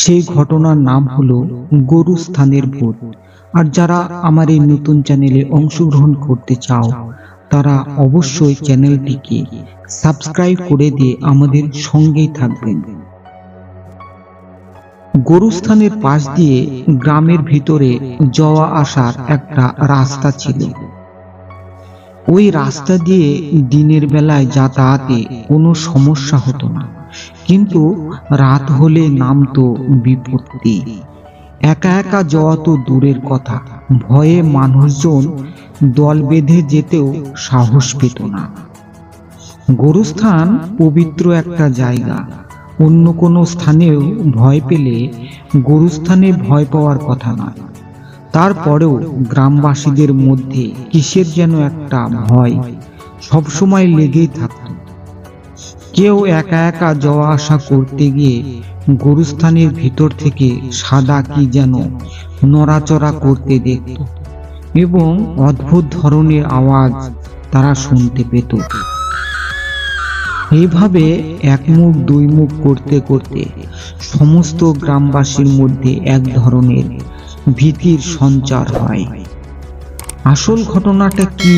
সেই ঘটনার নাম হলো গরুস্থানের ভূত। আর যারা আমার এই নতুন চ্যানেলে অংশগ্রহণ করতে চাও তারা অবশ্যই চ্যানেলটিকে সাবস্ক্রাইব করে দিয়ে আমাদের সঙ্গেই থাকবেন। গরুস্থানের পাশ দিয়ে গ্রামের ভিতরে যাওয়া আসার একটা রাস্তা ছিল। ওই রাস্তা দিয়ে দিনের বেলায় যাতায়াতে কোনো সমস্যা হতো না, কিন্তু রাত হলে নামতো বিপত্তি। একা একা যাওয়া তো দূরের কথা, ভয়ে মানুষজন দল বেঁধে যেতেও সাহস পেত না। গরুস্থান পবিত্র একটা জায়গা, অন্য কোনো স্থানেও ভয় পেলে গরুস্থানে ভয় পাওয়ার কথা না। তারপরেও গ্রামবাসীদের মধ্যে কিসের যেন একটা ভয় সবসময় লেগেই থাকত। কেউ একা একা যাওয়া আসা করতে গিয়ে গরুস্থানের ভিতর থেকে সাদা কি যেন নড়াচড়া করতে দেখত এবং অদ্ভুত ধরনের আওয়াজ তারা শুনতে পেত। এইভাবে এক মুখ দুই মুখ করতে করতে সমস্ত গ্রামবাসীর মধ্যে এক ধরনের ভীতির সঞ্চার হয়। আসল ঘটনাটা কি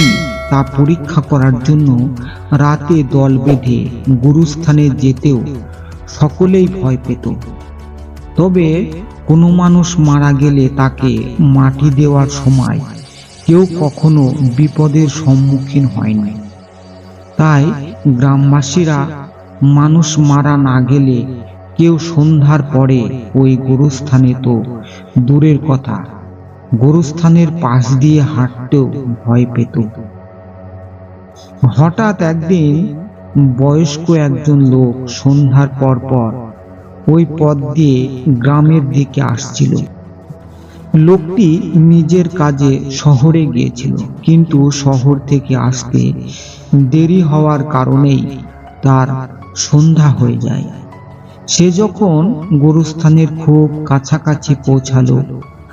তা পরীক্ষা করার জন্য রাতে দল বেঁধে গুরুস্থানে যেতেও সকলেই ভয় পেত। তবে কোনো মানুষ মারা গেলে তাকে মাটি দেওয়ার সময় কেউ কখনো বিপদের সম্মুখীন হয়নি। তাই গ্রামবাসীরা মানুষ মারা না গেলে কেউ সন্ধ্যার পরে ওই গরুস্থানে তো দূরের কথা, গরুস্থানের পাশ দিয়ে হাঁটতেও ভয় পেত। হঠাৎ একদিন বয়স্ক একজন লোক সন্ধ্যার পর পর ওই পথ দিয়ে গ্রামের দিকে আসছিল। লোকটি নিজের কাজে শহরে গিয়েছিল, কিন্তু শহর থেকে আসতে দেরি হওয়ার কারণেই তার সন্ধ্যা হয়ে যায়। সে যখন গরুস্থানের খুব কাছাকাছি পৌঁছালো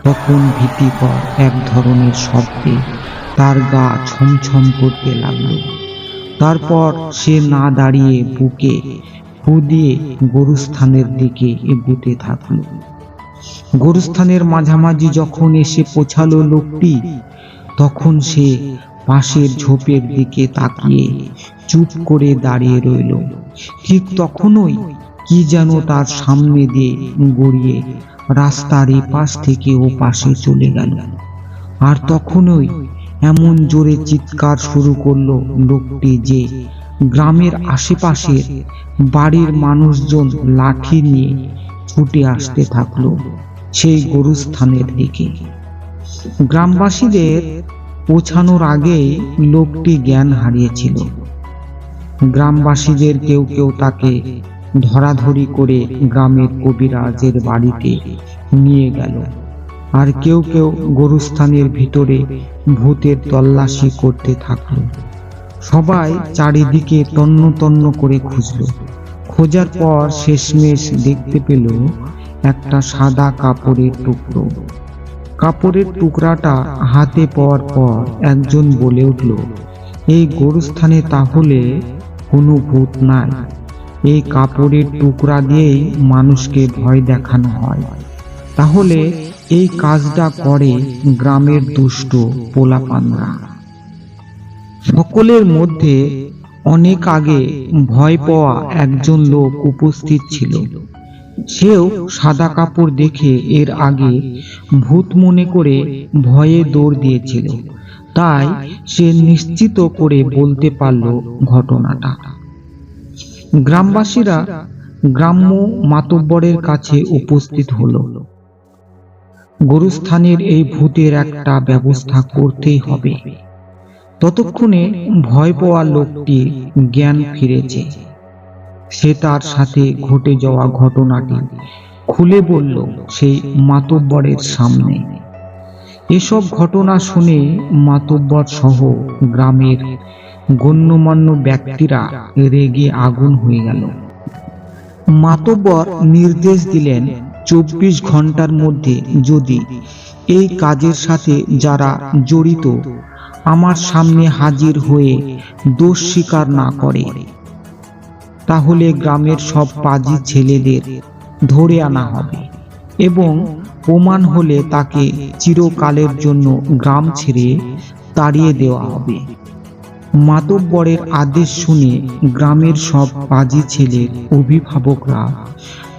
তখন ভীতিকর এক ধরনের শব্দে তার গা ছমছম করতে লাগলো। তারপর সে না দাঁড়িয়ে বুকে ফু দিয়ে গরুস্থানের দিকে এগুতে থাকলো। গরুস্থানের মাঝামাঝি যখন এসে পৌঁছালো লোকটি, তখন সে পাশের ঝোপের দিকে তাকিয়ে চুপ করে দাঁড়িয়ে রইল। ঠিক তখনই কি যেন তার সামনে দিয়ে গড়িয়ে রাস্তার এ পাশ থেকে ও পাশে চলে গেল। আর তখনই এমন জোরে চিৎকার শুরু করলো লোকটি যে গ্রামের আশেপাশের বাড়ির মানুষজন লাঠি নিয়ে ছুটে আসতে থাকলো সেই গরুস্থানের দিকে। গ্রামবাসীদের পৌঁছানোর আগেই লোকটি জ্ঞান হারিয়েছিল। গ্রামবাসীদের কেউ কেউ তাকে ধরাধরি করে গ্রামের কবিরাজের বাড়িতে নিয়ে গেল, আর কেউ কেউ গরুস্থানের ভিতরে ভূতের তল্লাশি করতে থাকলো। সবাই চারিদিকে তন্ন তন্ন করে খুঁজল। খোঁজার পর শেষমেশ দেখতে পেল একটা সাদা কাপড়ের টুকরো। কাপড়ের টুকরাটা হাতে পাওয়ার পর একজন বলে উঠল, এই গরুস্থানে তাহলে কোনো ভূত নাই, এই কাপড়ের টুকরা দিয়েই মানুষকে ভয় দেখানো হয়। তাহলে এই কাজটা করে গ্রামের দুষ্ট পোলাপানরা। সকলের মধ্যে অনেক আগে ভয় পাওয়া একজন লোক উপস্থিত ছিল। সেও সাদা কাপড় দেখে এর আগে ভূত মনে করে ভয়ে দৌড় দিয়েছিল, তাই সে নিশ্চিত করে বলতে পারল ঘটনাটা। গ্রামবাসীরা গ্রাম্য মাতব্বরের কাছে উপস্থিত হলো। গরুস্থানের এই ভূতের একটা ব্যবস্থা করতেই হবে। ততক্ষণে ভয় পাওয়া লোকটির জ্ঞান ফিরেছে। সে তার সাথে ঘটে যাওয়া ঘটনাটি খুলে বলল সেই মাতব্বরের সামনে। এসব ঘটনা শুনে মাতব্বর সহ গ্রামের গণ্যমান্য ব্যক্তিরা রেগে আগুন হয়ে গেল। মাতব্বর নির্দেশ দিলেন 24 ঘন্টার মধ্যে যদি এই কাজের সাথে যারা জড়িত আমার সামনে হাজির হয়ে দোষ স্বীকার না করে তাহলে গ্রামের সব পাজি ছেলেদের ধরে আনা হবে এবং প্রমাণ হলে তাকে চিরকালের জন্য গ্রাম ছেড়ে তাড়িয়ে দেওয়া হবে। মাতব্বরের আদেশ শুনে গ্রামের সব পাজি ছেলের অভিভাবকরা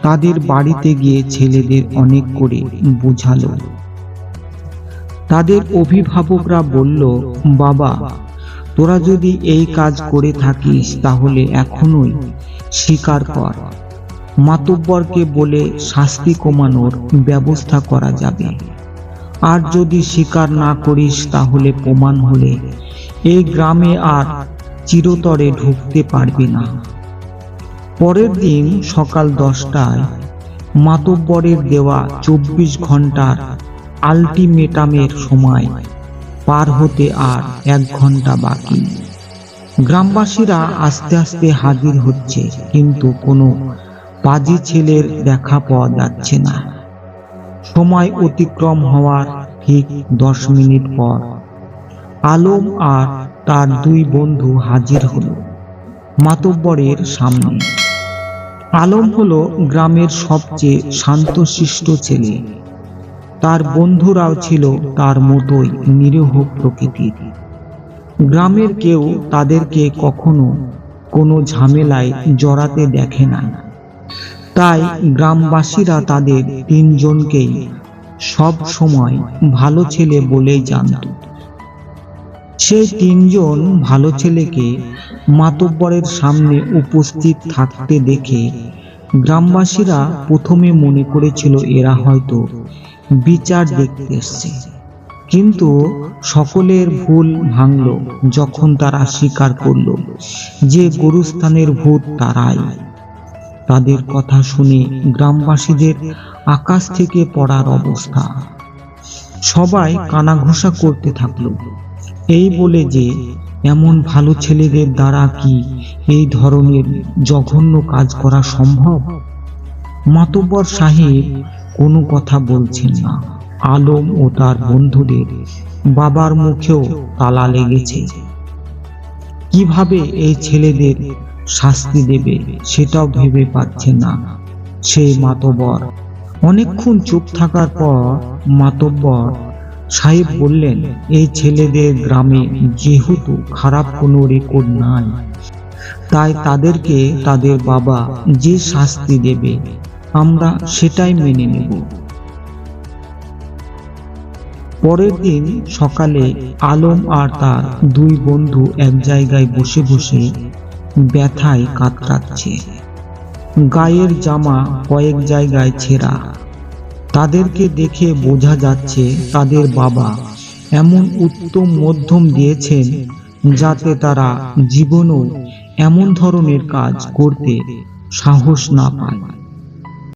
তাদের বাড়িতে গিয়ে ছেলেদের অনেক করে বোঝালো। তাদের অভিভাবকরা বলল, বাবা, তোরা যদি এই কাজ করে থাকিস তাহলে এখনই স্বীকার কর। মাতব্বরকে বলে শাস্তি কমানোর ব্যবস্থা করা যাবে। আর যদি স্বীকার না করিস তাহলে প্রমাণ হলে এই গ্রামে আর চিরতরে ঢুকতে পারবি না। পরের দিন সকাল 10টায় মাতব্বরের দেওয়া 24 ঘন্টার আলটিমেটামের সময় পার হতে আর 1 ঘন্টা বাকি। গ্রামবাসীরা আস্তে আস্তে হাজির হচ্ছে, কিন্তু কোনো পাজি ছেলের দেখা পাওয়া যাচ্ছে না। সময় অতিক্রম হওয়ার ঠিক 10 মিনিট পর আলম আর তার 2 বন্ধু হাজির হলো মাতব্বরের সামনে। আলম হলো গ্রামের সবচেয়ে শান্তশিষ্ট ছেলে। তার বন্ধুরাও ছিল তার মতোই নিরীহ প্রকৃতির। গ্রামের কেউ তাদেরকে কখনো কোনো ঝামেলায় জড়াতে দেখে না। তাই গ্রামবাসীরা তাদের 3 জনকেই সব সময় ভালো ছেলে বলেই জানত। সেই 3 জন ভালো ছেলেকে মাতব্বরের সামনে উপস্থিত থাকতে দেখে গ্রামবাসীরা প্রথমে মনে করেছিল এরা হয়তো বিচার দেখতে এসেছে, কিন্তু সকলের ভুল ভাঙল যখন তারা স্বীকার করল যে গুরুস্থানের ভূত তারাই। তাদের কথা শুনে গ্রামবাসীদের আকাশ থেকে পড়ার অবস্থা। সবাই কানাঘুষা করতে থাকলো, এই বলে যে এমন ভালো ছেলেদের দ্বারা কি এই ধরনের জঘন্য কাজ করা সম্ভব। মাতব্বর সাহেব কোনো কথা বলছেন না। আলম ও তার বন্ধুদের বাবার মুখেও তালা লেগেছে। কিভাবে এই ছেলেদের শাস্তি দেবে সেটাও ভেবে পাচ্ছে না সেই মাতব্বর। অনেকক্ষণ চুপ থাকার পর মাতব্বর সাহেব বললেন, এই ছেলেদের গ্রামে যেহেতু খারাপ কোনো রেকর্ড নাই, তাই তাদেরকে তাদের বাবা যে শাস্তি দেবে আমরা সেটাই মেনে নেব। পরের দিন সকালে আলম আর তার 2 বন্ধু এক জায়গায় বসে বসে ব্যথায় কাতরাচ্ছে। গায়ের জামা কয়েক জায়গায় ছেঁড়া। তাদেরকে দেখে বোঝা যাচ্ছে তাদের বাবা এমন উত্তম মধ্যম দিয়েছেন যাতে তারা জীবনেও এমন ধরনের কাজ করতে সাহস না পায়।